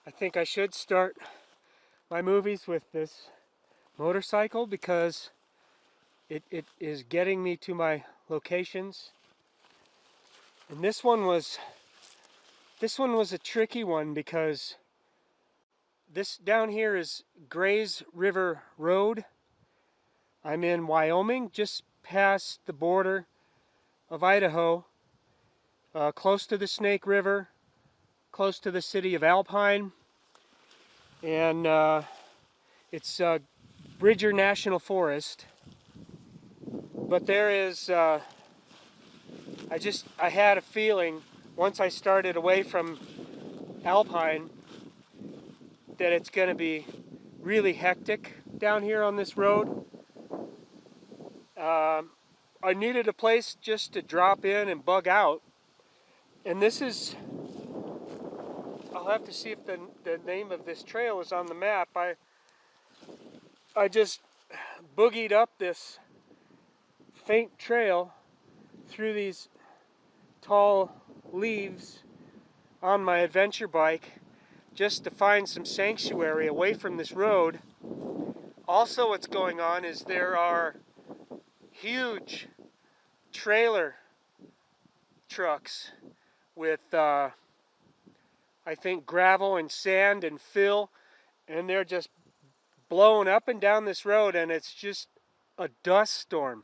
I think I should start my movies with this motorcycle because it is getting me to my locations. And this one was a tricky one because this down here is Grays River Road. I'm in Wyoming, just past the border of Idaho, close to the Snake River, close to the city of Alpine, and it's Bridger National Forest. But there is, I had a feeling once I started away from Alpine that it's going to be really hectic down here on this road. I needed a place just to drop in and bug out, and this is, I'll have to see if the name of this trail is on the map. I just boogied up this faint trail through these tall leaves on my adventure bike just to find some sanctuary away from this road. Also, what's going on is there are huge trailer trucks with I think gravel and sand and fill, and they're just blowing up and down this road, and it's just a dust storm.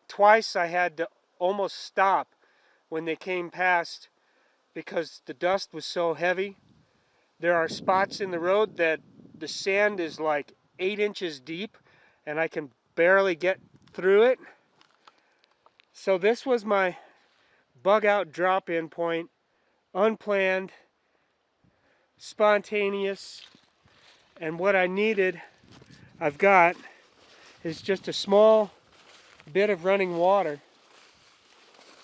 Twice I had to almost stop when they came past because the dust was so heavy. There are spots in the road that the sand is like 8 inches deep and I can barely get through it. So this was my bug out drop-in point, unplanned, spontaneous, and what I needed, I've got, is just a small bit of running water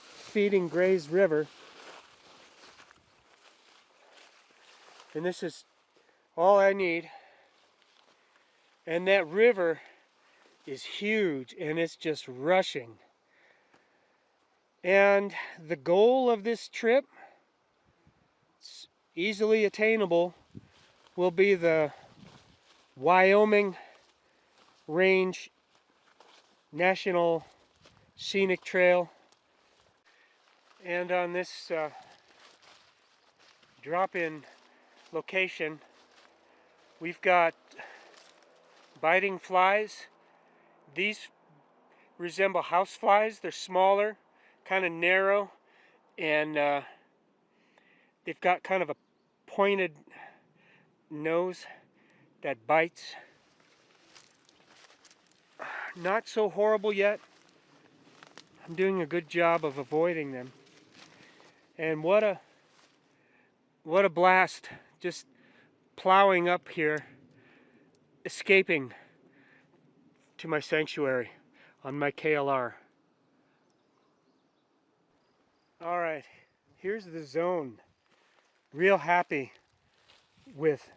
feeding Grays River. And this is all I need. And that river is huge and it's just rushing. And the goal of this trip, it's easily attainable, will be the Wyoming Range National Scenic Trail. And on this drop-in location, we've got biting flies. These resemble house flies. They're smaller, kind of narrow, and they've got kind of a pointed nose that bites. Not so horrible yet. I'm doing a good job of avoiding them. And what a blast, just plowing up here, escaping to my sanctuary on my KLR. Alright, here's the zone. Real happy with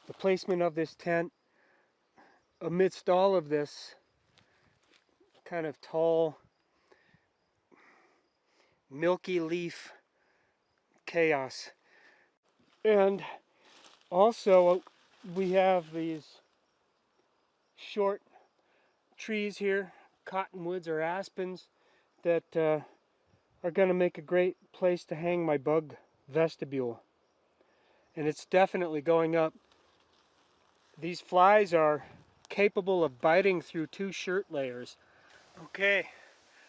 the placement of this tent amidst all of this kind of tall, milky leaf chaos. And also we have these short trees here, cottonwoods or aspens, that are going to make a great place to hang my bug vestibule. And it's definitely going up. These flies are capable of biting through 2 shirt layers. Okay,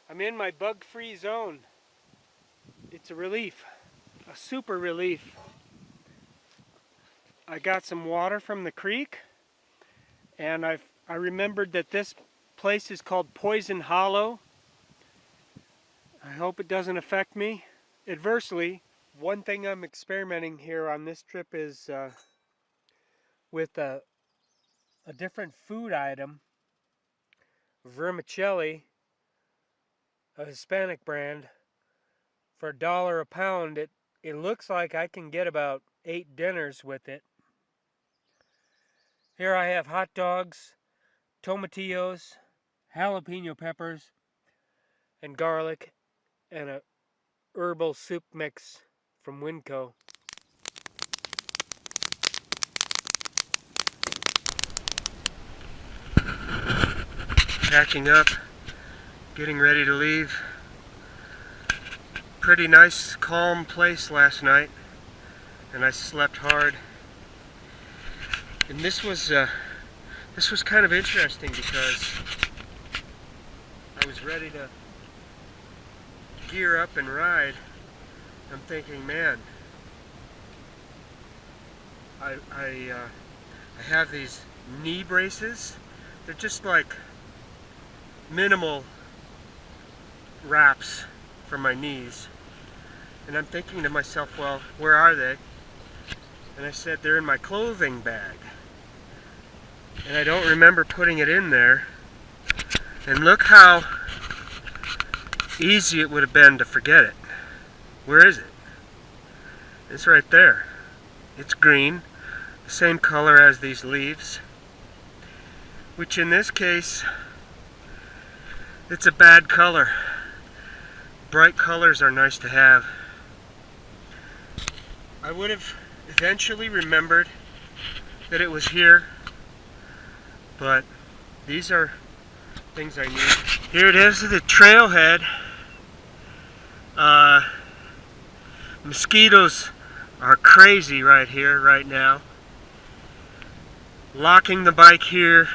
I'm in my bug-free zone. It's a relief, a super relief. I got some water from the creek, and I remembered that this place is called Poison Hollow. I hope it doesn't affect me adversely. One thing I'm experimenting here on this trip is with a different food item, vermicelli, a Hispanic brand, for $1 a pound. It looks like I can get about 8 dinners with it. Here I have hot dogs, tomatillos, jalapeno peppers, and garlic, and a herbal soup mix from Winco. packing up, getting ready to leave. Pretty nice, calm place last night, and I slept hard. And this was kind of interesting because I was ready to gear up and ride. I'm thinking, man, I have these knee braces. They're just like minimal wraps for my knees. And I'm thinking to myself, well, where are they? And I said, they're in my clothing bag. And I don't remember putting it in there. And look how easy it would have been to forget it. Where is it? It's right there. It's green, the same color as these leaves, which in this case, it's a bad color. Bright colors are nice to have. I would have eventually remembered that it was here, but these are things I need. Here it is, the trailhead. Mosquitoes are crazy right here, right now. Locking the bike here.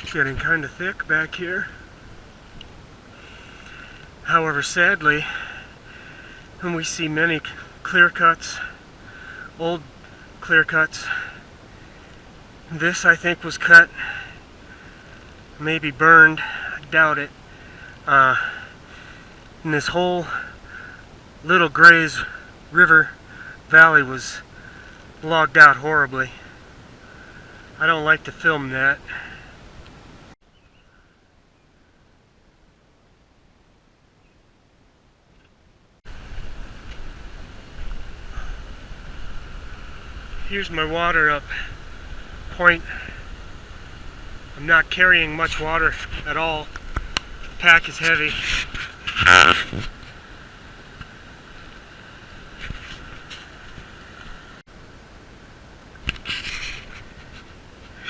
It's getting kind of thick back here. However, sadly, when we see many clear cuts, old clear cuts, this I think was cut, maybe burned, I doubt it. And this whole Little Grays River Valley was logged out horribly. I don't like to film that. Here's my water up point. I'm not carrying much water at all. The pack is heavy.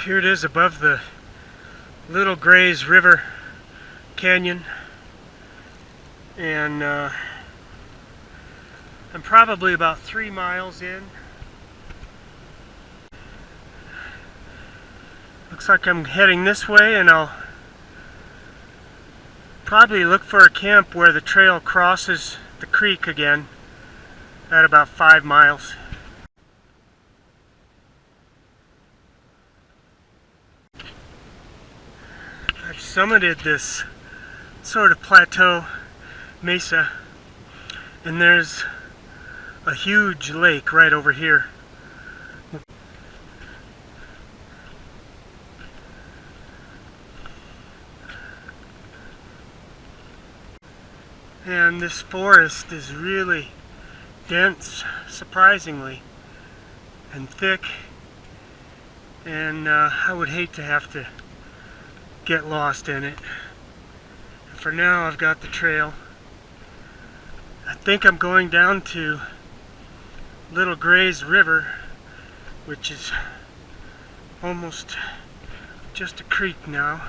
Here it is above the Little Grays River Canyon, and I'm probably about 3 miles in. Looks like I'm heading this way, and I'll probably look for a camp where the trail crosses the creek again at about 5 miles. I've summited this sort of plateau mesa, and there's a huge lake right over here. And this forest is really dense, surprisingly, and thick, and I would hate to have to get lost in it. And for now, I've got the trail. I think I'm going down to Little Grays River, which is almost just a creek now.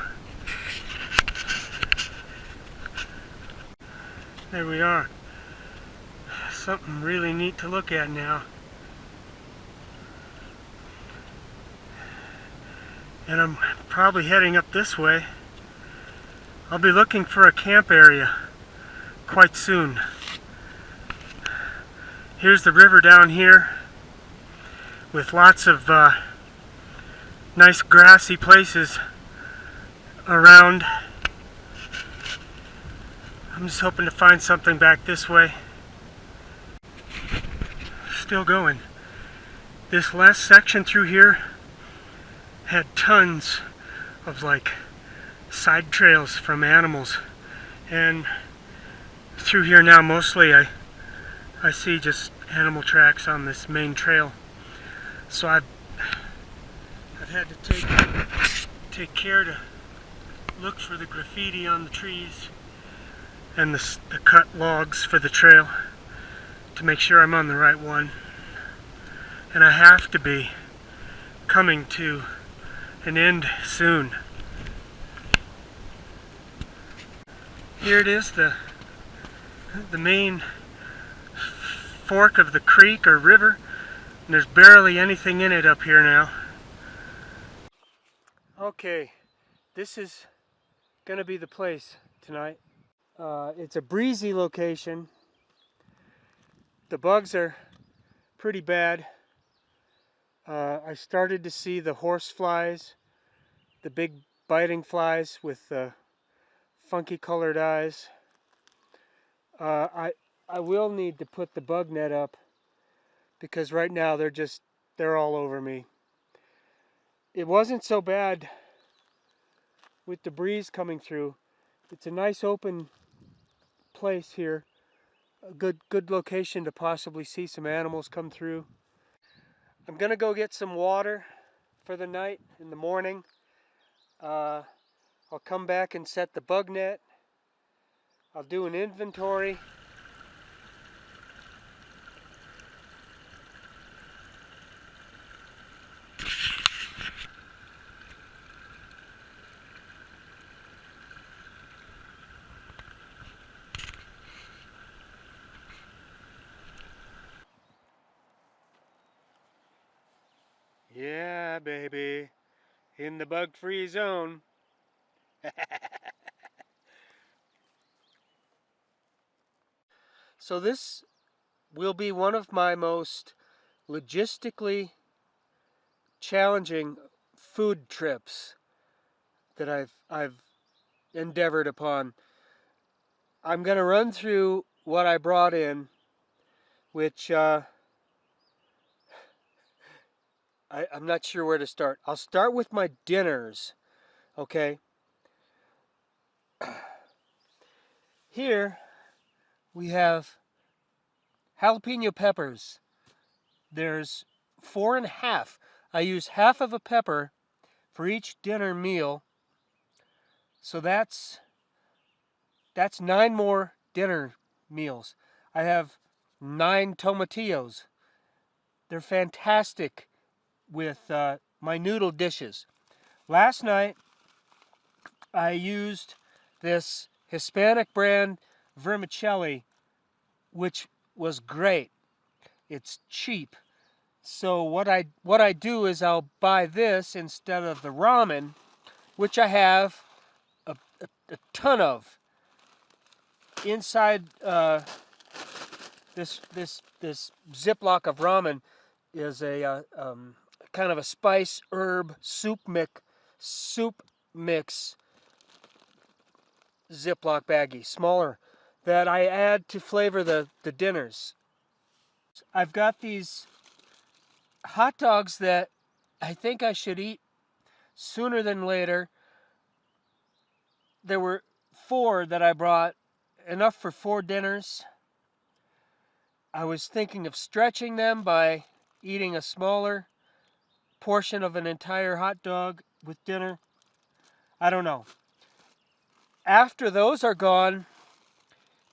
There we are. Something really neat to look at now. And I'm probably heading up this way. I'll be looking for a camp area quite soon. Here's the river down here with lots of nice grassy places around. I'm just hoping to find something back this way. Still going. This last section through here had tons of like side trails from animals, and through here now mostly I see just animal tracks on this main trail. So I've had to take care to look for the graffiti on the trees and the cut logs for the trail to make sure I'm on the right one. And I have to be coming to an end soon. Here it is, the main fork of the creek or river, and there's barely anything in it up here now. Okay, this is gonna be the place tonight. It's a breezy location. The bugs are pretty bad. I started to see the horse flies, the big biting flies with funky colored eyes. I will need to put the bug net up because right now they're all over me. It wasn't so bad with the breeze coming through. It's a nice open place here. A good location to possibly see some animals come through. I'm gonna go get some water for the night in the morning. I'll come back and set the bug net. I'll do an inventory. Yeah, baby, in the bug-free zone. So this will be one of my most logistically challenging food trips that I've endeavored upon. I'm going to run through what I brought in, which I'm not sure where to start. I'll start with my dinners, okay? Here we have jalapeno peppers. There's 4.5. I use half of a pepper for each dinner meal. So that's 9 more dinner meals. I have 9 tomatillos. They're fantastic with my noodle dishes. Last night I used this Hispanic brand vermicelli, which was great. It's cheap. So what I do is I'll buy this instead of the ramen, which I have a ton of. Inside this Ziploc of ramen is a kind of a spice herb soup mix Ziploc baggie, smaller, that I add to flavor the dinners. I've got these hot dogs that I think I should eat sooner than later. There were 4 that I brought, enough for 4 dinners. I was thinking of stretching them by eating a smaller portion of an entire hot dog with dinner. I don't know. After those are gone,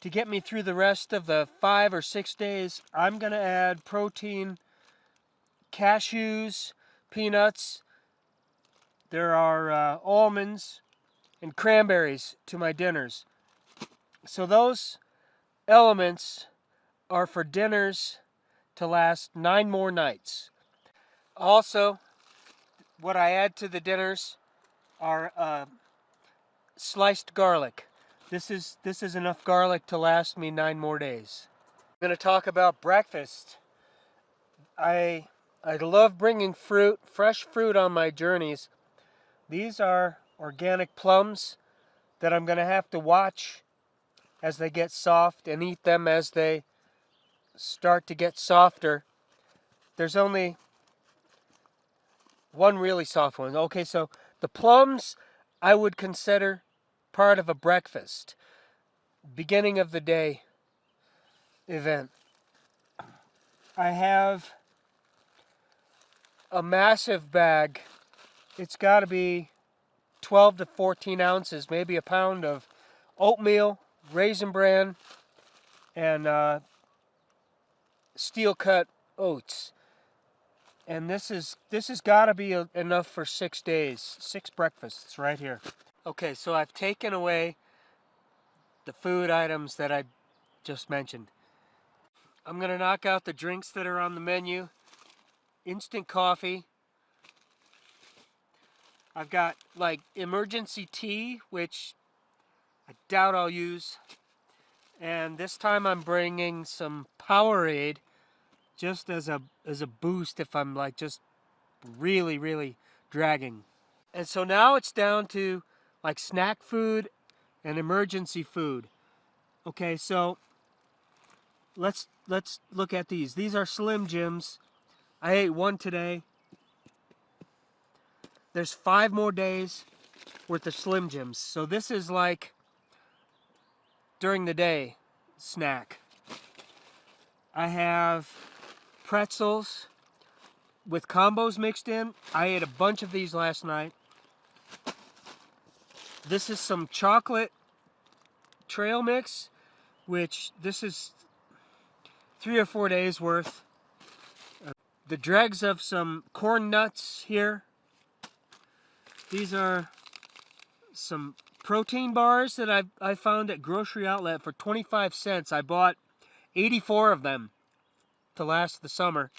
to get me through the rest of the 5 or 6 days, I'm going to add protein, cashews, peanuts. There are almonds and cranberries to my dinners. So those elements are for dinners to last 9 more nights. Also, what I add to the dinners are sliced garlic. This is enough garlic to last me 9 more days. I'm going to talk about breakfast. I love bringing fresh fruit on my journeys. These are organic plums that I'm going to have to watch as they get soft and eat them as they start to get softer. There's only one really soft one. Okay, so the plums I would consider part of a breakfast, beginning of the day event. I have a massive bag. It's got to be 12 to 14 ounces, maybe a pound of oatmeal, raisin bran, and steel cut oats. And this has got to be enough for 6 days, 6 breakfasts right here. Okay, so I've taken away the food items that I just mentioned. I'm gonna knock out the drinks that are on the menu. Instant coffee. I've got like emergency tea, which I doubt I'll use. And this time I'm bringing some Powerade just as a boost if I'm like just really dragging. And so now it's down to like snack food and emergency food. Okay, so let's look at these. These are Slim Jims. I ate one today. There's 5 more days worth of Slim Jims. So this is like during the day snack. I have pretzels with combos mixed in. I ate a bunch of these last night. This is some chocolate trail mix, which this is 3 or 4 days worth. The dregs of some corn nuts here. These are some protein bars that I found at grocery outlet for 25 cents. I bought 84 of them to last the summer.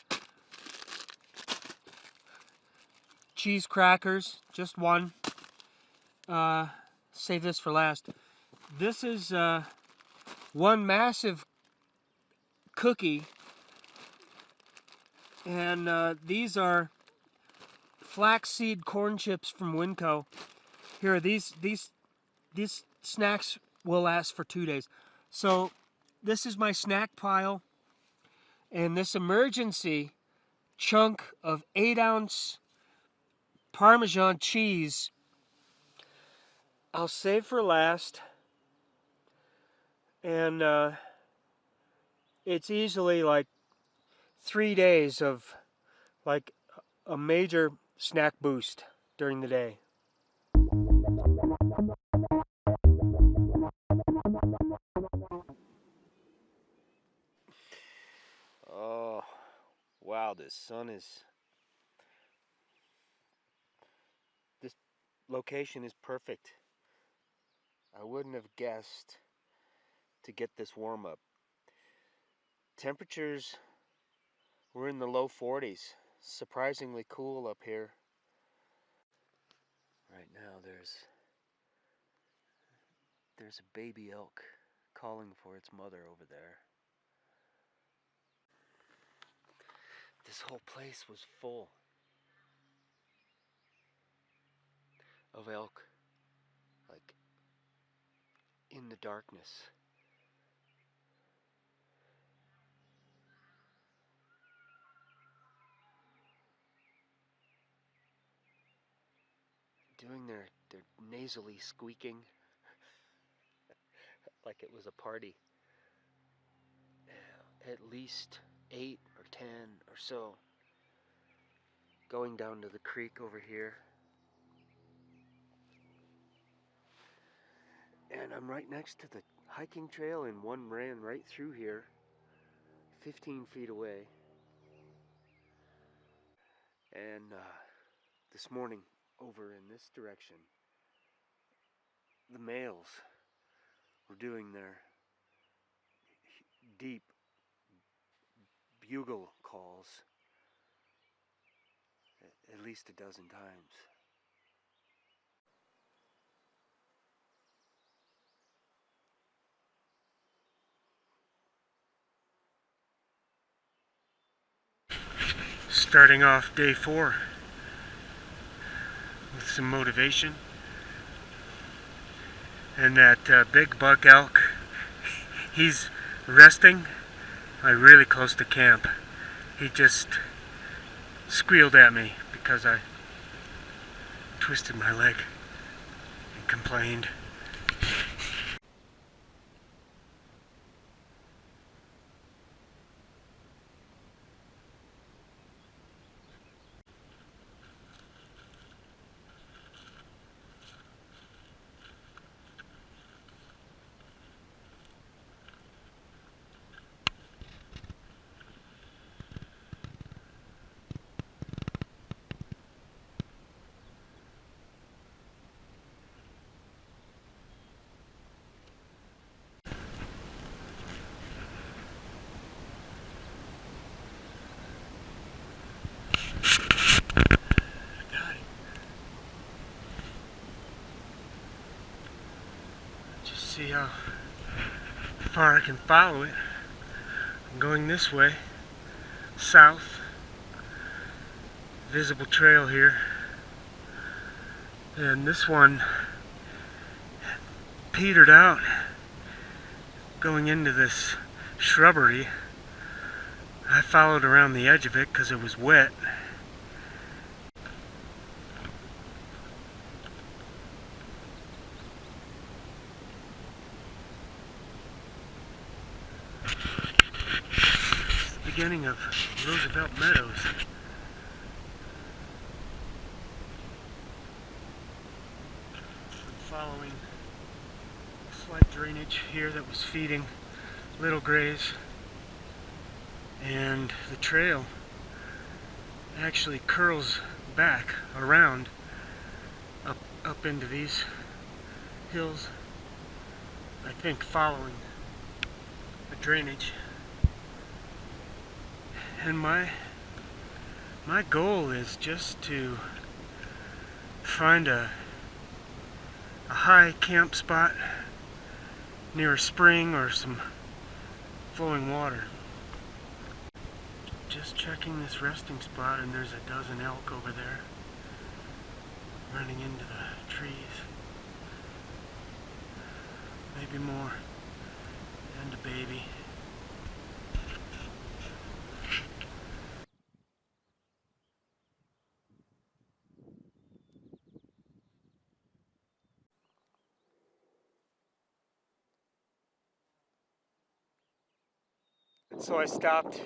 Cheese crackers, just one. Save this for last. This is one massive cookie, and these are flaxseed corn chips from Winco. Here, these snacks will last for 2 days. So this is my snack pile, and this emergency chunk of 8-ounce Parmesan cheese I'll save for last. And it's easily like 3 days of like a major snack boost during the day. Oh, wow, this location is perfect. I wouldn't have guessed to get this warm up. Temperatures were in the low 40s. Surprisingly cool up here. Right now there's a baby elk calling for its mother over there. This whole place was full of elk, like in the darkness. Doing their nasally squeaking like it was a party. At least 8 or 10 or so going down to the creek over here. And I'm right next to the hiking trail, and one ran right through here 15 feet away. And this morning over in this direction, the males were doing their deep bugle calls at least a dozen times. Starting off day 4 with some motivation. And that big buck elk, he's resting like really close to camp. He just squealed at me because I twisted my leg and complained. See how far I can follow it. I'm going this way, south. Visible trail here. And this one petered out going into this shrubbery. I followed around the edge of it because it was wet. Beginning of Roosevelt Meadows. I'm following a slight drainage here that was feeding little grays, and the trail actually curls back around up into these hills, I think following the drainage. And my goal is just to find a high camp spot near a spring or some flowing water. Just checking this resting spot, and there's a dozen elk over there running into the trees. Maybe more. And a baby. So I stopped.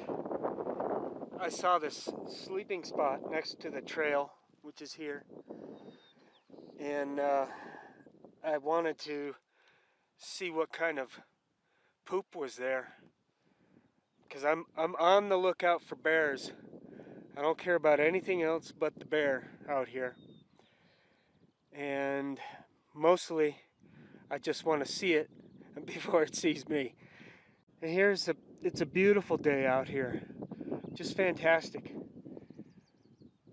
I saw this sleeping spot next to the trail, which is here, and I wanted to see what kind of poop was there, because I'm on the lookout for bears. I don't care about anything else but the bear out here, and mostly I just want to see it before it sees me. And it's a beautiful day out here, just fantastic.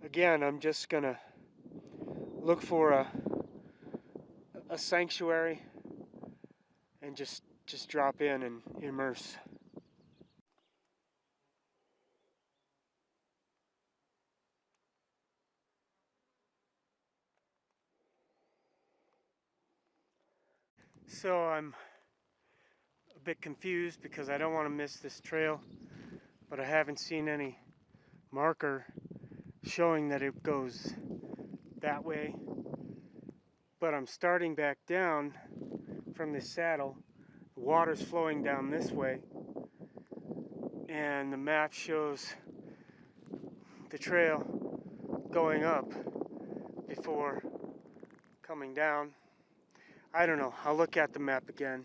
Again, I'm just gonna look for a sanctuary and just drop in and immerse. So I'm a bit confused because I don't want to miss this trail, but I haven't seen any marker showing that it goes that way. But I'm starting back down from this saddle. The water's flowing down this way, and the map shows the trail going up before coming down. I don't know, I'll look at the map again.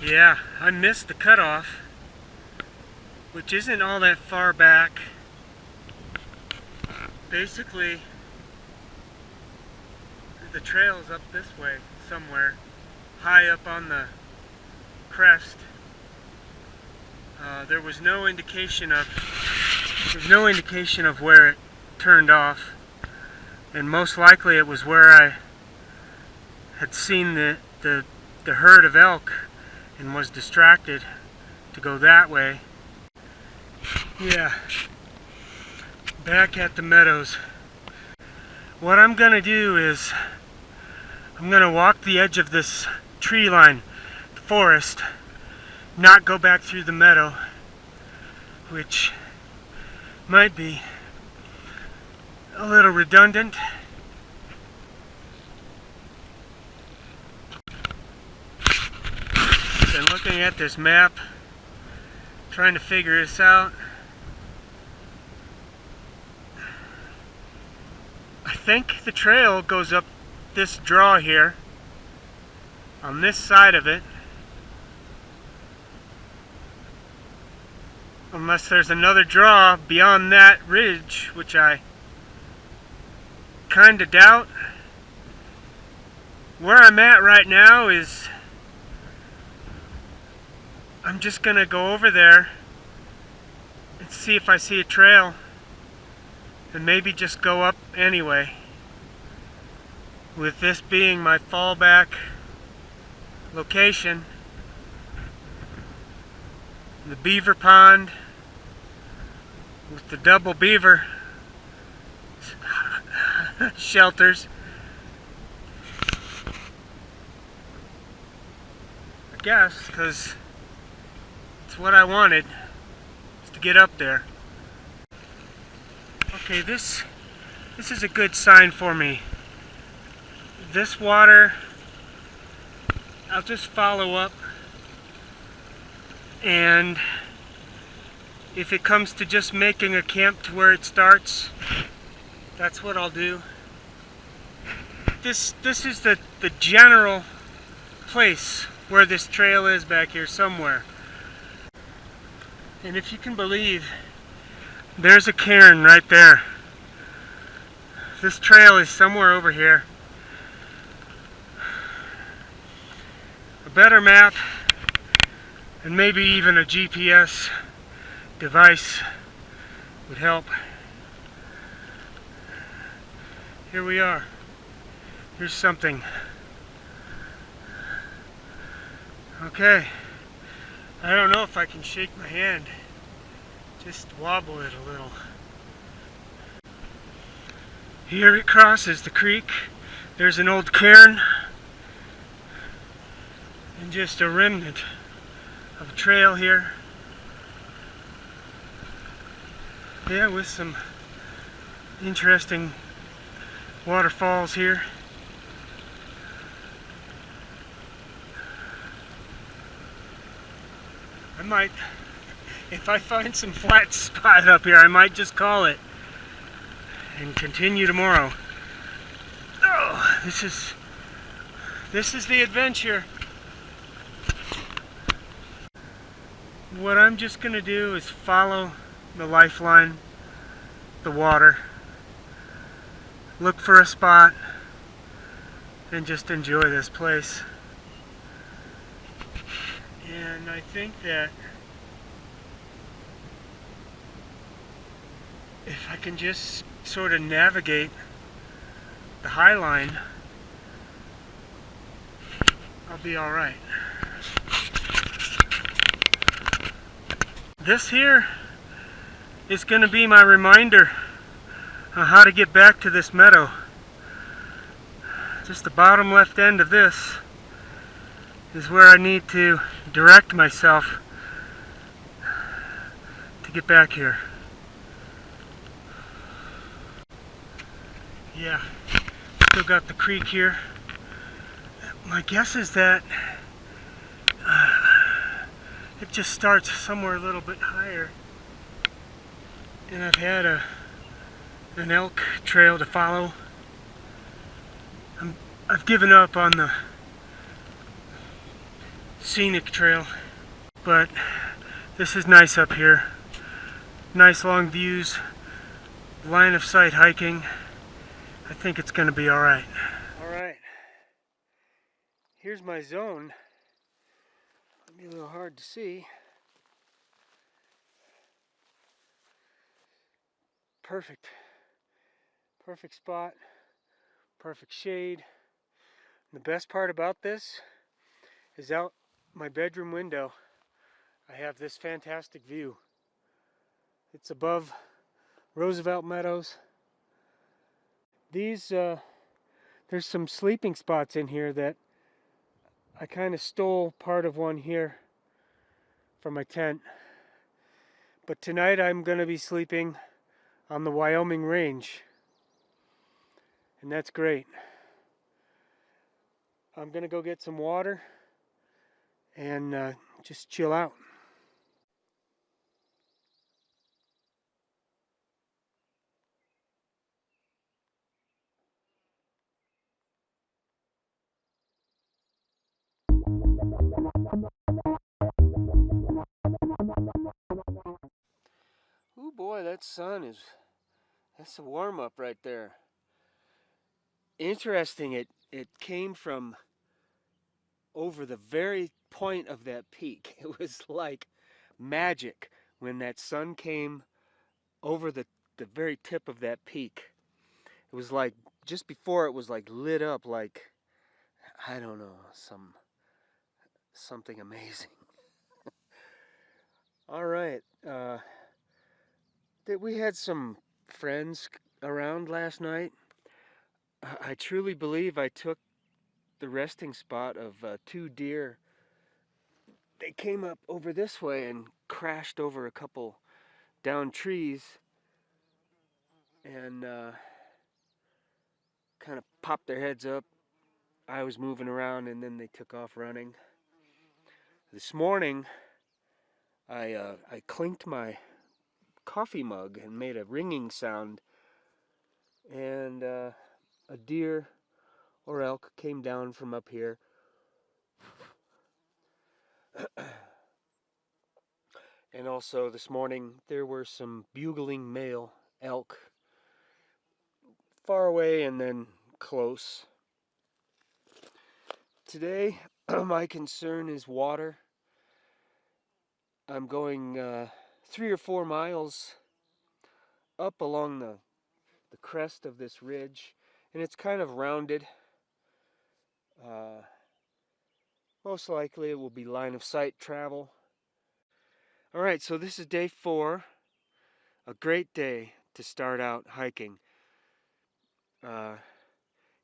Yeah, I missed the cutoff, which isn't all that far back. Basically, the trail is up this way somewhere, high up on the crest. There was no indication of where it turned off, and most likely it was where I had seen the herd of elk and was distracted to go that way. Yeah, back at the meadows. What I'm gonna do is I'm gonna walk the edge of this tree line forest, not go back through the meadow, which might be a little redundant. Been looking at this map, trying to figure this out. I think the trail goes up this draw here, on this side of it. Unless there's another draw beyond that ridge, which I kinda doubt. Where I'm at right now is I'm just gonna go over there and see if I see a trail, and maybe just go up anyway, with this being my fallback location. The beaver pond with the double beaver shelters. I guess, because it's what I wanted, is to get up there. Okay, this is a good sign for me. This water, I'll just follow up, and if it comes to just making a camp to where it starts, that's what I'll do. This is the general place where this trail is, back here somewhere. And if you can believe, there's a cairn right there. This trail is somewhere over here. A better map, and maybe even a GPS device would help. Here we are. Here's something. Okay. I don't know if I can shake my hand. Just wobble it a little. Here it crosses the creek. There's an old cairn. And just a remnant of a trail here. Yeah, with some interesting waterfalls here. I might, if I find some flat spot up here, I might just call it and continue tomorrow. Oh, this is the adventure. What I'm just gonna do is follow the lifeline, the water, look for a spot, and just enjoy this place. And I think that if I can just sort of navigate the high line, I'll be alright. This here is going to be my reminder on how to get back to this meadow. Just the bottom left end of this is where I need to direct myself to get back here. Yeah, still got the creek here. My guess is that it just starts somewhere a little bit higher. And I've had an elk trail to follow. I've given up on the Scenic trail, but this is nice up here. Nice long views, line of sight hiking. I think it's going to be alright. Alright, here's my zone. Might be a little hard to see. Perfect. Perfect spot. Perfect shade. And the best part about this is out my bedroom window. I have this fantastic view. It's above Roosevelt Meadows. These, there's some sleeping spots in here that I kind of stole part of one here for my tent. But tonight I'm going to be sleeping on the Wyoming range. and that's great. I'm gonna go get some water and just chill out. Ooh boy, that sun that's a warm up right there. Interesting, it came from over the very point of that peak. It was like magic when that sun came over the very tip of that peak. It was like just before it was like lit up like, I don't know, something amazing. All right, we had some friends around last night. I truly believe I took the resting spot of two deer. They came up over this way and crashed over a couple down trees and kind of popped their heads up. I was moving around and then they took off running. This morning, I clinked my coffee mug and made a ringing sound, and a deer or elk came down from up here. And also this morning there were some bugling male elk, far away and then close. Today my concern is water. I'm going 3 or 4 miles up along the crest of this ridge, and it's kind of rounded. Most likely it will be line of sight travel. Alright, so this is day 4. A great day to start out hiking.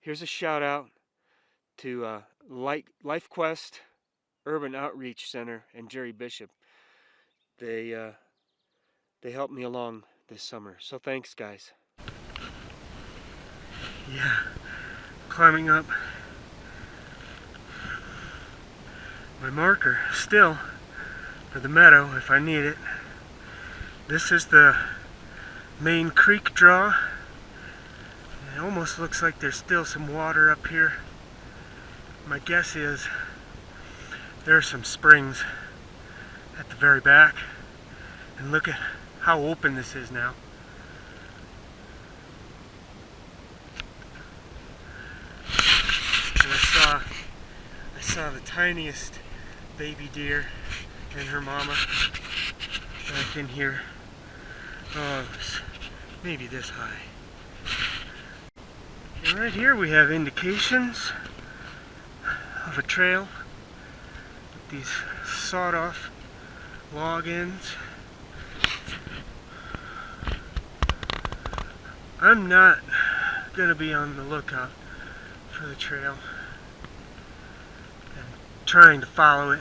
Here's a shout out to LifeQuest Urban Outreach Center and Jerry Bishop. They helped me along this summer, so thanks guys. Yeah, climbing up my marker still for the meadow if I need it. This is the main creek draw. It almost looks like there's still some water up here. My guess is there are some springs at the very back. And look at how open this is now. And I saw the tiniest baby deer and her mama back in here. Oh, it was maybe this high. And right here we have indications of a trail with these sawed-off log ends. I'm not going to be on the lookout for the trail. I'm trying to follow it.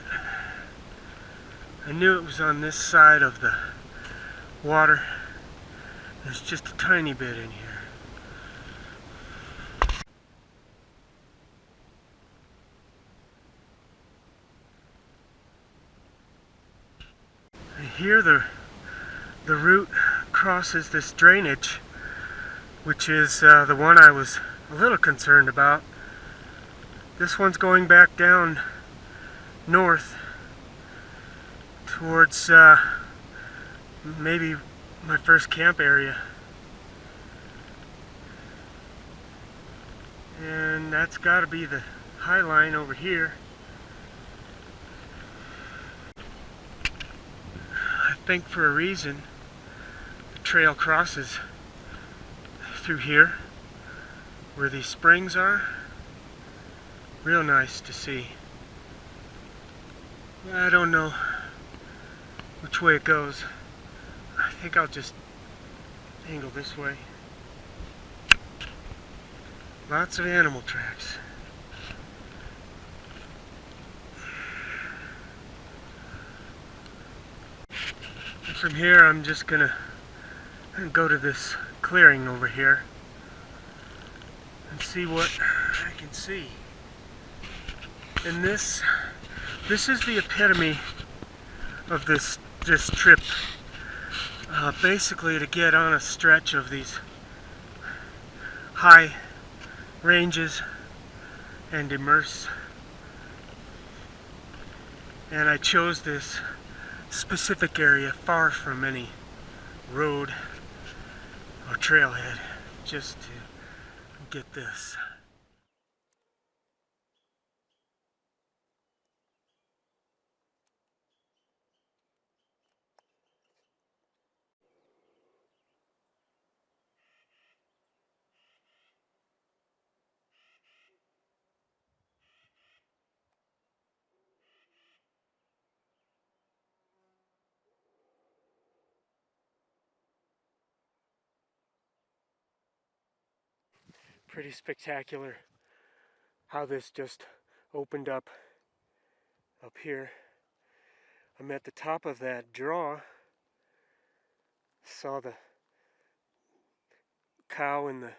I knew it was on this side of the water. There's just a tiny bit in here. Here the route crosses this drainage, which is the one I was a little concerned about. This one's going back down north towards maybe my first camp area. And that's got to be the high line over here. I think for a reason the trail crosses through here where these springs are. Real nice to see. I don't know which way it goes. I think I'll just angle this way. Lots of animal tracks. And from here I'm just gonna go to this clearing over here see what I can see. And this is the epitome of this trip. Basically to get on a stretch of these high ranges and immerse. And I chose this specific area far from any road or trailhead just to get this. Pretty spectacular how this just opened up here. I'm at the top of that draw. Saw the cow and the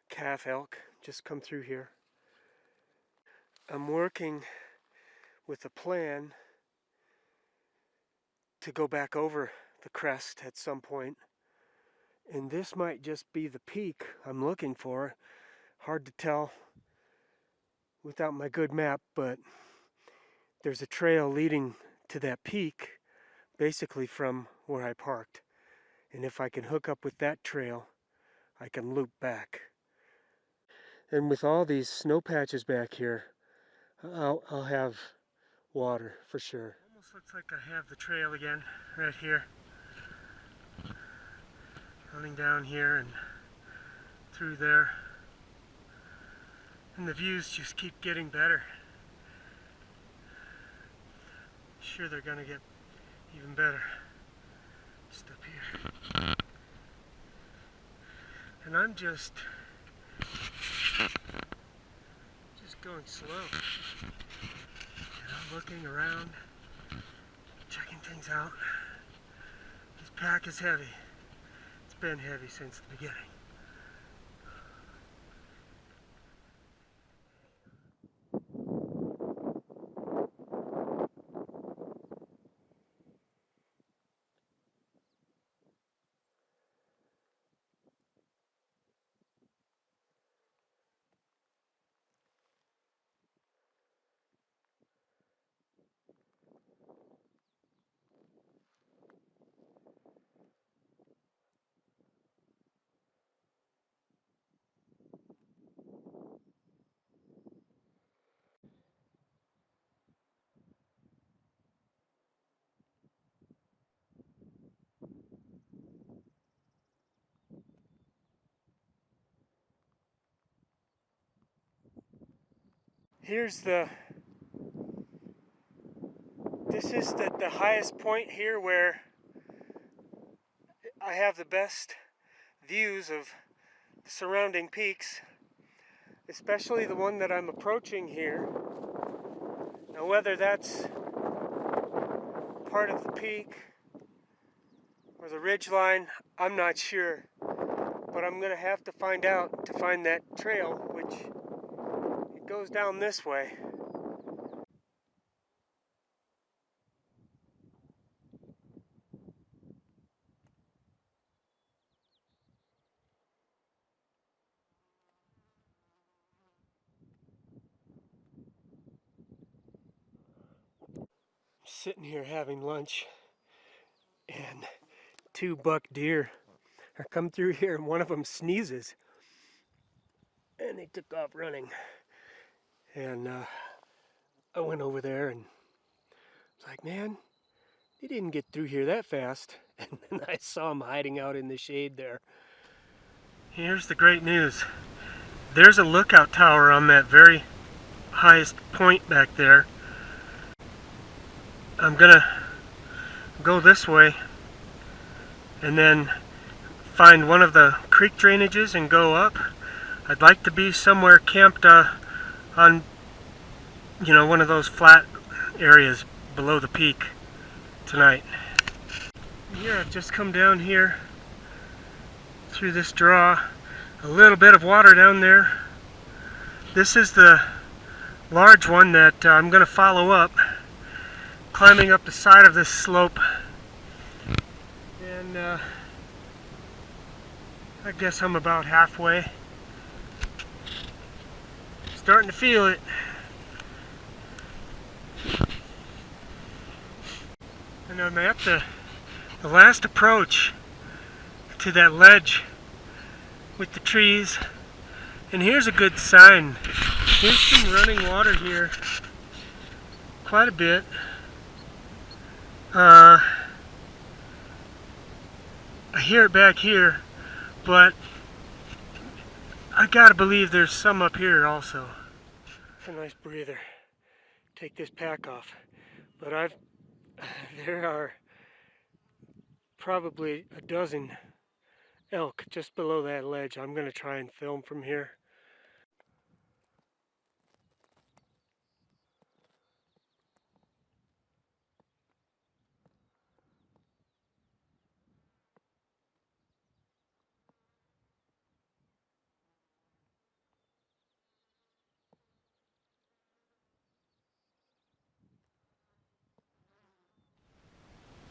calf elk just come through here. I'm working with a plan to go back over the crest at some point, and this might just be the peak I'm looking for. Hard to tell without my good map, but there's a trail leading to that peak basically from where I parked, and if I can hook up with that trail I can loop back. And with all these snow patches back here, I'll have water for sure. Almost looks like I have the trail again right here, running down here and through there, and the views just keep getting better. Sure, they're gonna get even better just up here. And I'm just going slow, looking around, checking things out. This pack is heavy. It's been heavy since the beginning. This is the highest point here where I have the best views of the surrounding peaks, especially the one that I'm approaching here. Now whether that's part of the peak or the ridge line, I'm not sure, but I'm gonna have to find out to find that trail, which it goes down this way. Sitting here having lunch, and 2 buck deer are come through here, and one of them sneezes and they took off running. And I went over there and was like, man, they didn't get through here that fast. And then I saw them hiding out in the shade there. Here's the great news. There's a lookout tower on that very highest point back there. I'm gonna go this way and then find one of the creek drainages and go up. I'd like to be somewhere camped on, one of those flat areas below the peak tonight. Here, I've just come down here through this draw. A little bit of water down there, This is the large one that I'm going to follow up, climbing up the side of this slope. And I guess I'm about halfway. Starting to feel it. And I'm at the last approach to that ledge with the trees. And here's a good sign. There's some running water here. Quite a bit. I hear it back here, but I gotta believe there's some up here also. A nice breather. Take this pack off. But there are probably a dozen elk just below that ledge. I'm gonna try and film from here.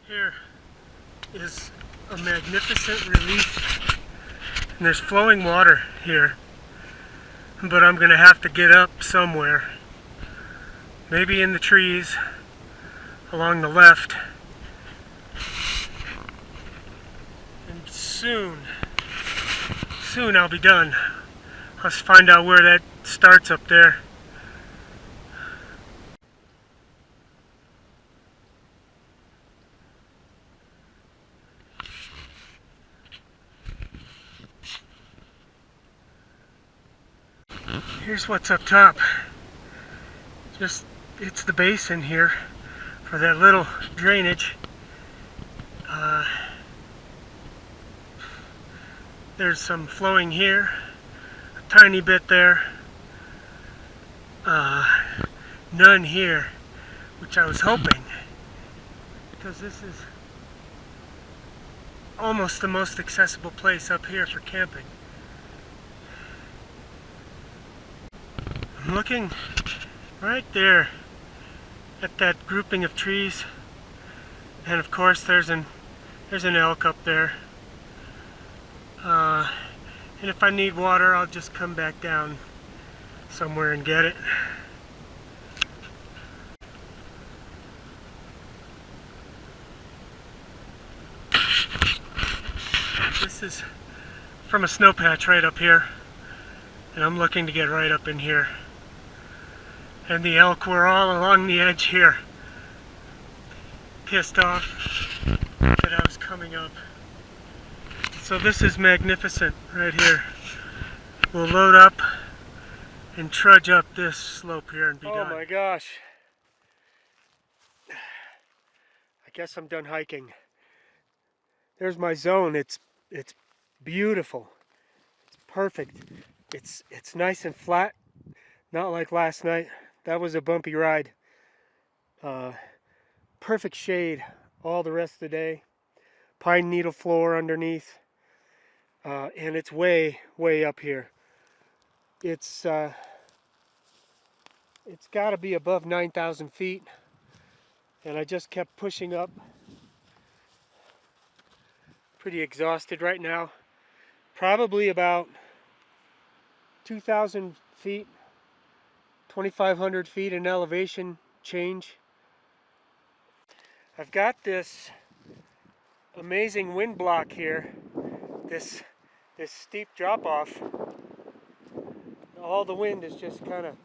Here is a magnificent relief, and there's flowing water here, but I'm gonna have to get up somewhere, maybe in the trees along the left, and soon I'll be done. Let's find out where that starts up there. Here's what's up top. It's the basin here for that little drainage. There's some flowing here, a tiny bit there, none here, which I was hoping, because this is almost the most accessible place up here for camping. I'm looking right there at that grouping of trees, and of course there's an elk up there. And if I need water, I'll just come back down somewhere and get it. This is from a snow patch right up here, and I'm looking to get right up in here. And the elk were all along the edge here, pissed off that I was coming up. So this is magnificent right here. We'll load up and trudge up this slope here and be done. Oh my gosh. I guess I'm done hiking. There's my zone. It's beautiful. It's perfect. It's nice and flat. Not like last night. That was a bumpy ride. Perfect shade all the rest of the day. Pine needle floor underneath. And it's way up here. It's got to be above 9,000 feet, and I just kept pushing up. Pretty exhausted right now. Probably about 2,000 feet, 2,500 feet in elevation change. I've got this amazing wind block here. This steep drop-off. All the wind is just kind of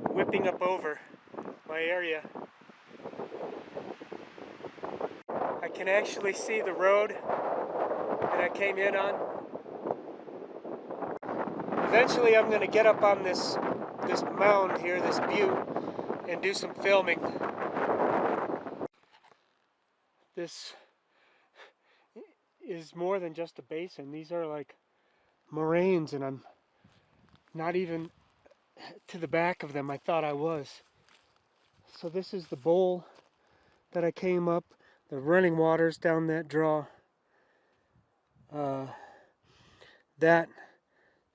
whipping up over my area. I can actually see the road that I came in on. Eventually I'm going to get up on this mound here, this butte, and do some filming. This is more than just a basin. These are like moraines, and I'm not even to the back of them. I thought I was. So this is the bowl that I came up. The running waters down that draw. That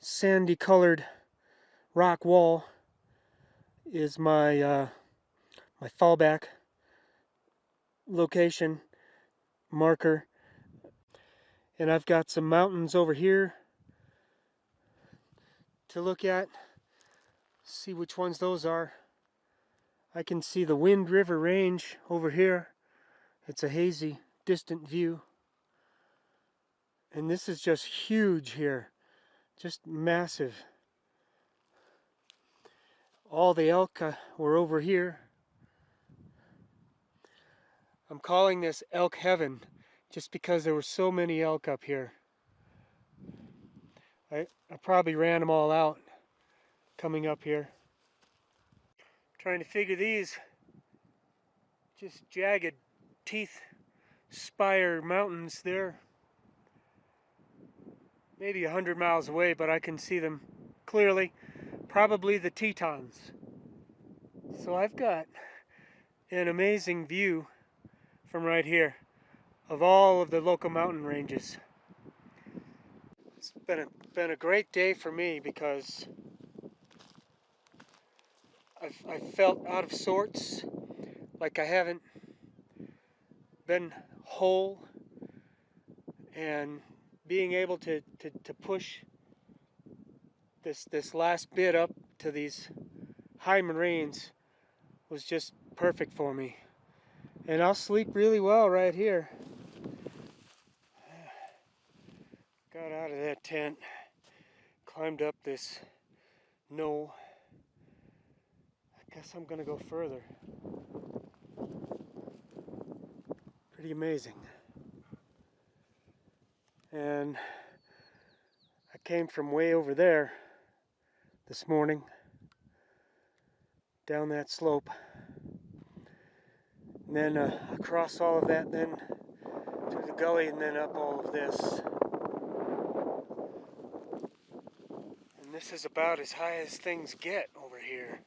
sandy colored rock wall is my my fallback location marker. And I've got some mountains over here to look at, see which ones those are. I can see the Wind River Range over here. It's a hazy, distant view. And this is just huge here, just massive. All the elk were over here. I'm calling this elk heaven just because there were so many elk up here. I probably ran them all out coming up here. Trying to figure these just jagged teeth spire mountains. They're maybe 100 miles away, but I can see them clearly. Probably the Tetons. So I've got an amazing view from right here of all of the local mountain ranges. It's been a great day for me because I've felt out of sorts, like I haven't been whole, and being able to push this last bit up to these high moraines was just perfect for me. And I'll sleep really well right here. Got out of that tent, climbed up this knoll. I guess I'm gonna go further. Pretty amazing. And I came from way over there this morning, down that slope, and then across all of that, then through the gully, and then up all of this. And this is about as high as things get over here.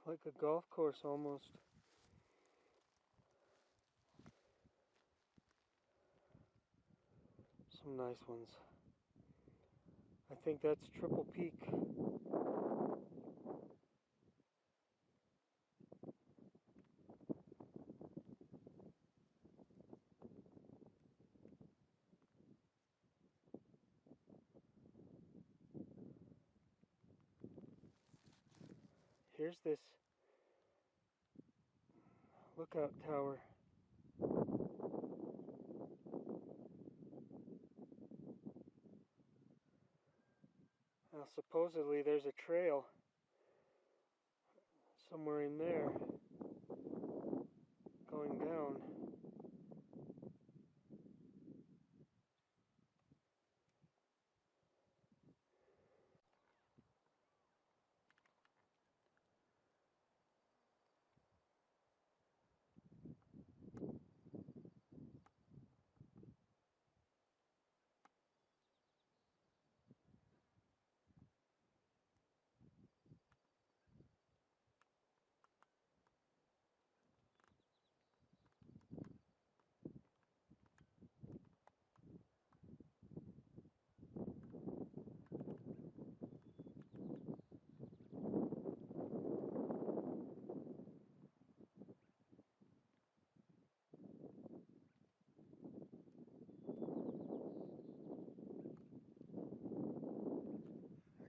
Like a golf course almost. Some nice ones. I think that's Triple Peak. Here's this lookout tower. Now supposedly there's a trail somewhere in there going down.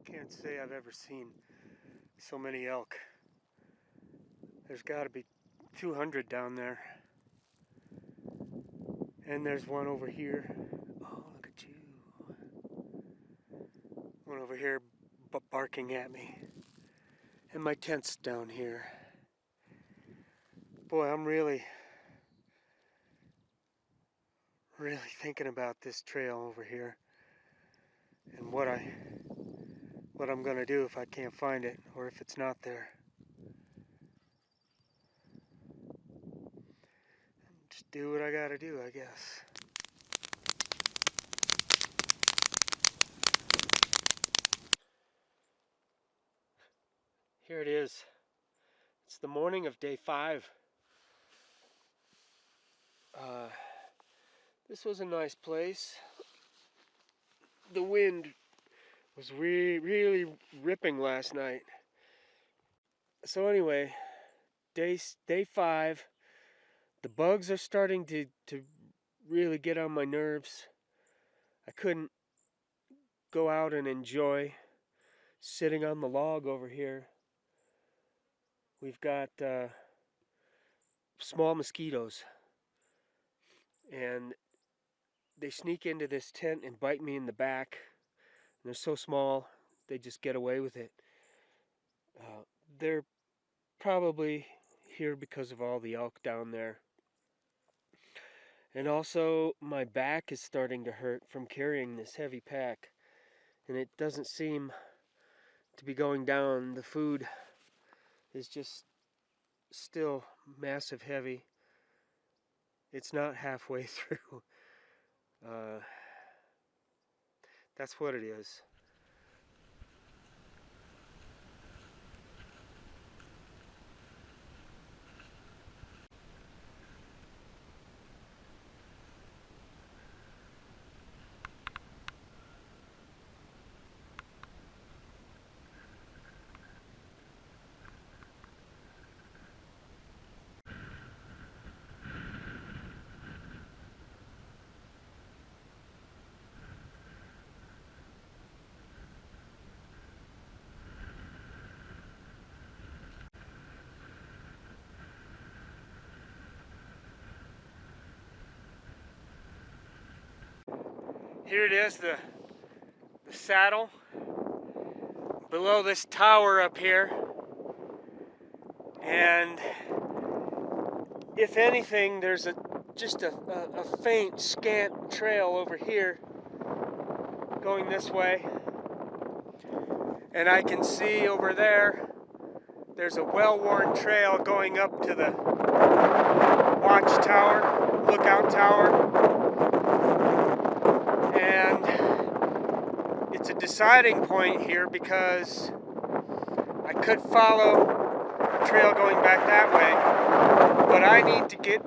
I can't say I've ever seen so many elk. There's got to be 200 down there. And there's one over here. Oh, look at you. One over here barking at me. And my tent's down here. Boy, I'm really thinking about this trail over here and what I'm gonna do if I can't find it or if it's not there. Just do what I gotta do, I guess. Here it is. It's the morning of day 5. This was a nice place. The wind was really ripping last night. So anyway, day 5. The bugs are starting to really get on my nerves. I couldn't go out and enjoy sitting on the log over here. We've got small mosquitoes, and they sneak into this tent and bite me in the back. And they're so small, they just get away with it. They're probably here because of all the elk down there. And also, my back is starting to hurt from carrying this heavy pack. And it doesn't seem to be going down. The food is just still massive heavy. It's not halfway through. That's what it is. Here it is, the saddle below this tower up here. And if anything, there's just a faint, scant trail over here going this way. And I can see over there's a well-worn trail going up to the watchtower, lookout tower. And it's a deciding point here because I could follow the trail going back that way, but I need to get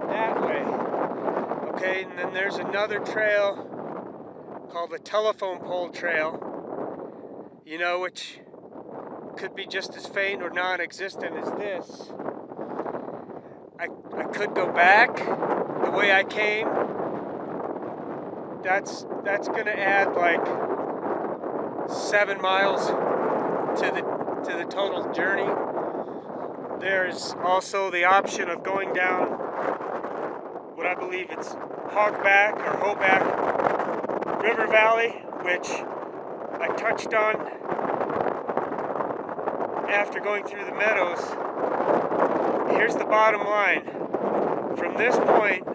that way. Okay, and then there's another trail called the telephone pole trail, you know, which could be just as faint or non-existent as this. I could go back the way I came. That's gonna add like 7 miles to the total journey. There's also the option of going down what I believe it's Hogback or Hoback River Valley, which I touched on after going through the meadows. Here's the bottom line. From this point,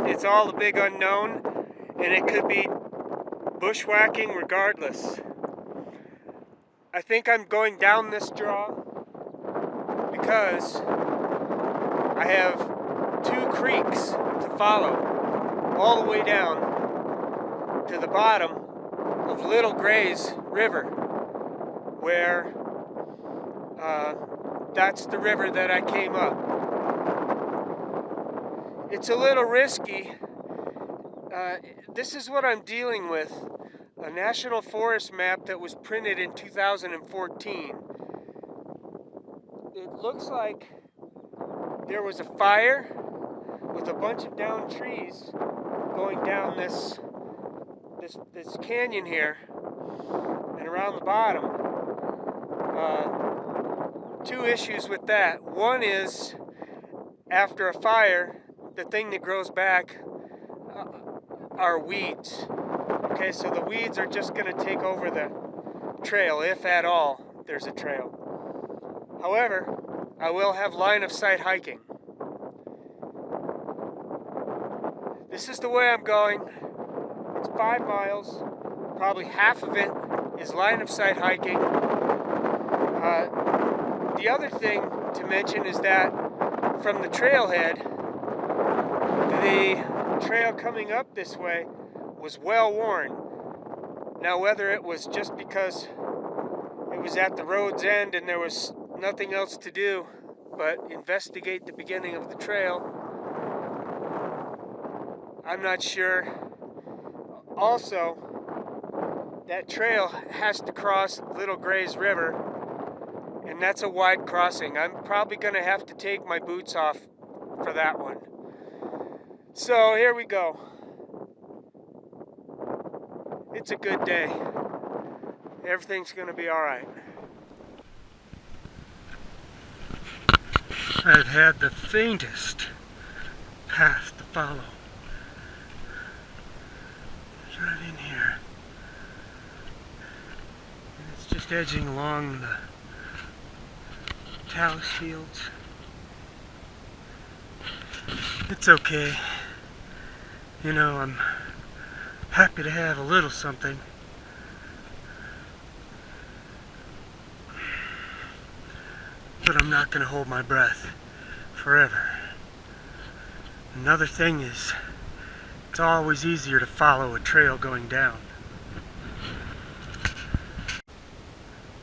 it's all the big unknown, and it could be bushwhacking regardless. I think I'm going down this draw because I have 2 creeks to follow all the way down to the bottom of Little Gray's River, where that's the river that I came up. It's a little risky. This is what I'm dealing with. A National Forest map that was printed in 2014. It looks like there was a fire with a bunch of downed trees going down this canyon here and around the bottom. 2 issues with that. One is, after a fire, the thing that grows back, are weeds. Okay, so the weeds are just going to take over the trail, if at all there's a trail. However, I will have line of sight hiking. This is the way I'm going. It's 5 miles. Probably half of it is line of sight hiking. The other thing to mention is that from the trailhead, the trail coming up this way was well worn. Now, whether it was just because it was at the road's end and there was nothing else to do but investigate the beginning of the trail, I'm not sure. Also, that trail has to cross Little Gray's River, and that's a wide crossing. I'm probably going to have to take my boots off for that one. So here we go. It's a good day. Everything's going to be alright. I've had the faintest path to follow. It's right in here. And it's just edging along the talus fields. It's okay. You know, I'm happy to have a little something. But I'm not going to hold my breath forever. Another thing is, it's always easier to follow a trail going down.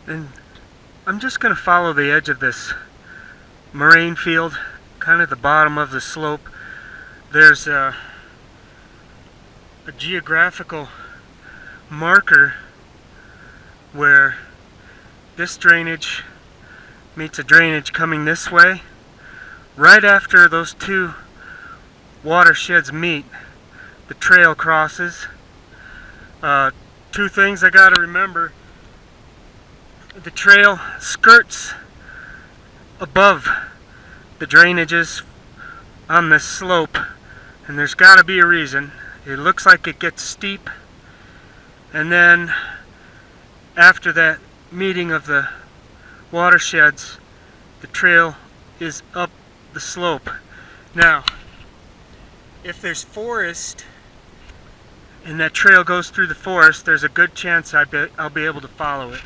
And I'm just going to follow the edge of this moraine field, kind of the bottom of the slope. There's a geographical marker where this drainage meets a drainage coming this way. Right after those two watersheds meet, the trail crosses. Two things I gotta remember: the trail skirts above the drainages on this slope, and there's gotta be a reason. It looks like it gets steep, and then after that meeting of the watersheds, the trail is up the slope. Now, if there's forest and that trail goes through the forest, there's a good chance I'll be able to follow it.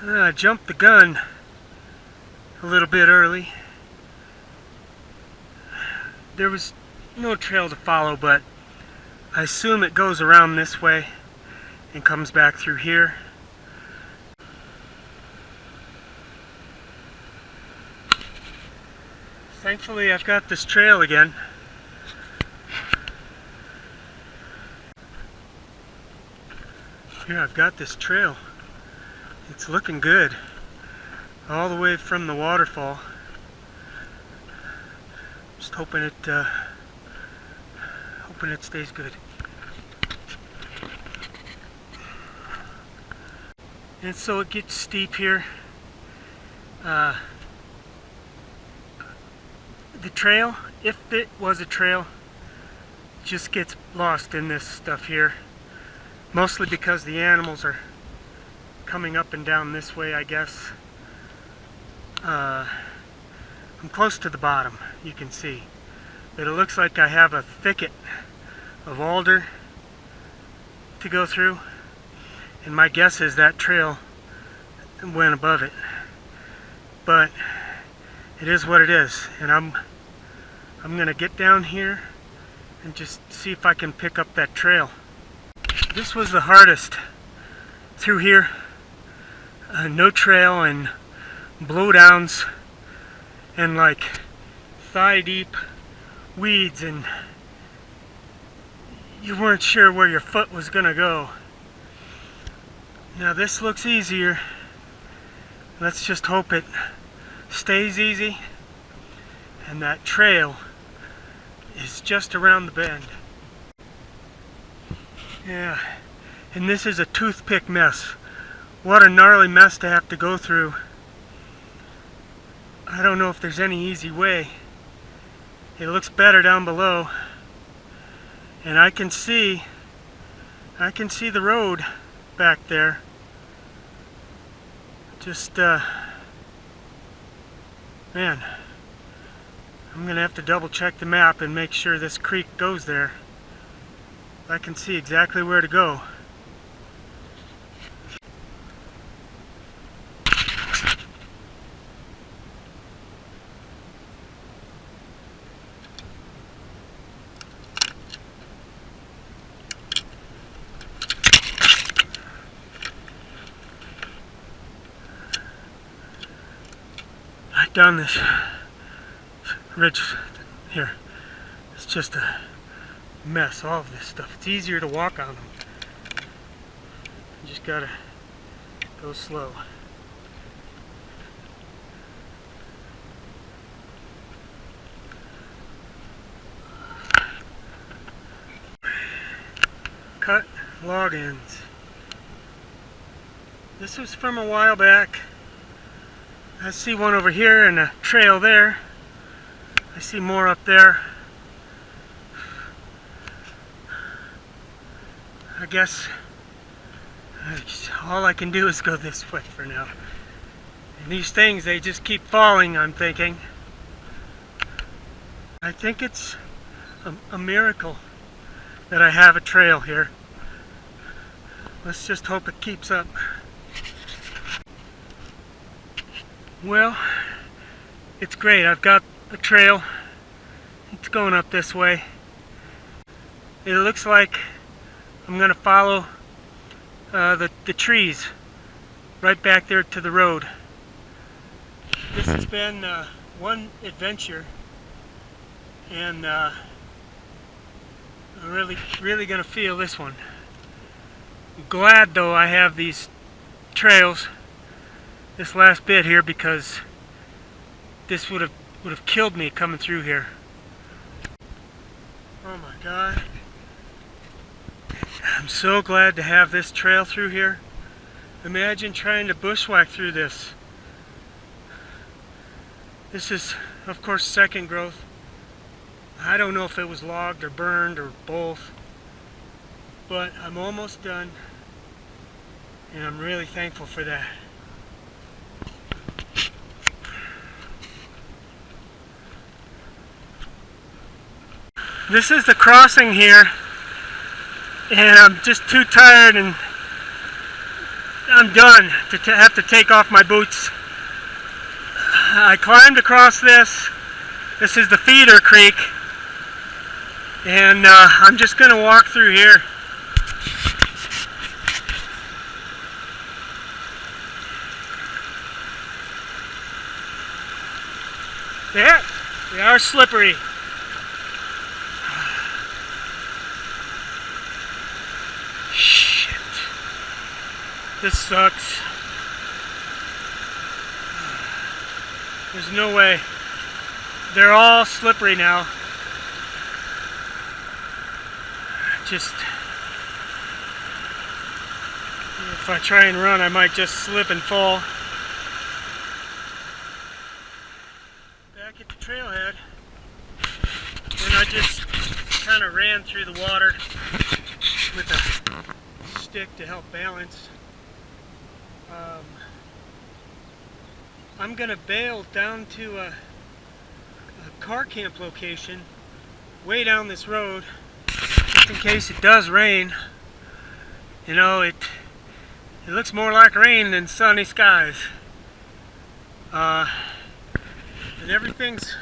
I jumped the gun a little bit early. There was no trail to follow, but I assume it goes around this way and comes back through here. Thankfully, I've got this trail again. Here, I've got this trail. It's looking good, all the way from the waterfall. Just hoping it stays good. And so it gets steep here. The trail, if it was a trail, just gets lost in this stuff here. Mostly because the animals are coming up and down this way, I guess. I'm close to the bottom, you can see. But it looks like I have a thicket of alder to go through. And my guess is that trail went above it. But it is what it is. And I'm gonna get down here and just see if I can pick up that trail. This was the hardest through here. No trail and blowdowns, and like thigh deep weeds, and you weren't sure where your foot was gonna go. Now this looks easier. Let's just hope it stays easy and that trail is just around the bend. Yeah, and this is a toothpick mess. What a gnarly mess to have to go through. I don't know if there's any easy way. It looks better down below, and I can see the road back there. Just man, I'm gonna have to double check the map and make sure this creek goes there. I can see exactly where to go. Down this ridge here, it's just a mess. All of this stuff, it's easier to walk on them. You just gotta go slow. Cut log ends. This was from a while back. I see one over here and a trail there. I see more up there. I guess all I can do is go this way for now. And these things, they just keep falling, I'm thinking. I think it's a miracle that I have a trail here. Let's just hope it keeps up. Well, it's great. I've got the trail. It's going up this way. It looks like I'm going to follow the trees right back there to the road. This has been one adventure, and I'm really going to feel this one. I'm glad though I have these trails, this last bit here, because this would have killed me coming through here. Oh my God. I'm so glad to have this trail through here. Imagine trying to bushwhack through this. This is, of course, second growth. I don't know if it was logged or burned or both, but I'm almost done, and I'm really thankful for that. This is the crossing here, and I'm just too tired and I'm done to have to take off my boots. I climbed across this. This is the feeder creek, and I'm just going to walk through here. Yeah, they are slippery. Shit. This sucks. There's no way. They're all slippery now. Just, if I try and run, I might just slip and fall. Back at the trailhead, and I just kind of ran through the water with a stick to help balance. I'm gonna bail down to a car camp location way down this road, just in case it does rain. You know, it looks more like rain than sunny skies. And everything's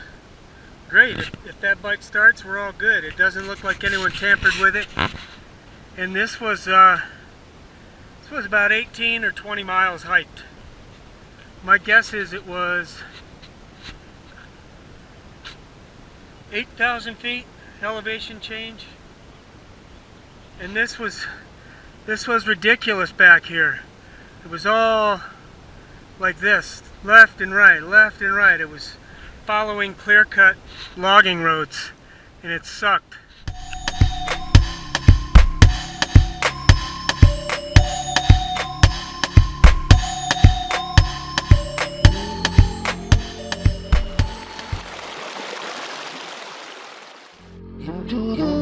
great. If that bike starts, we're all good. It doesn't look like anyone tampered with it. And this was about 18 or 20 miles hiked. My guess is it was 8,000 feet elevation change. And this was ridiculous back here. It was all like this, left and right, left and right. It was following clear-cut logging roads, and it sucked. You do the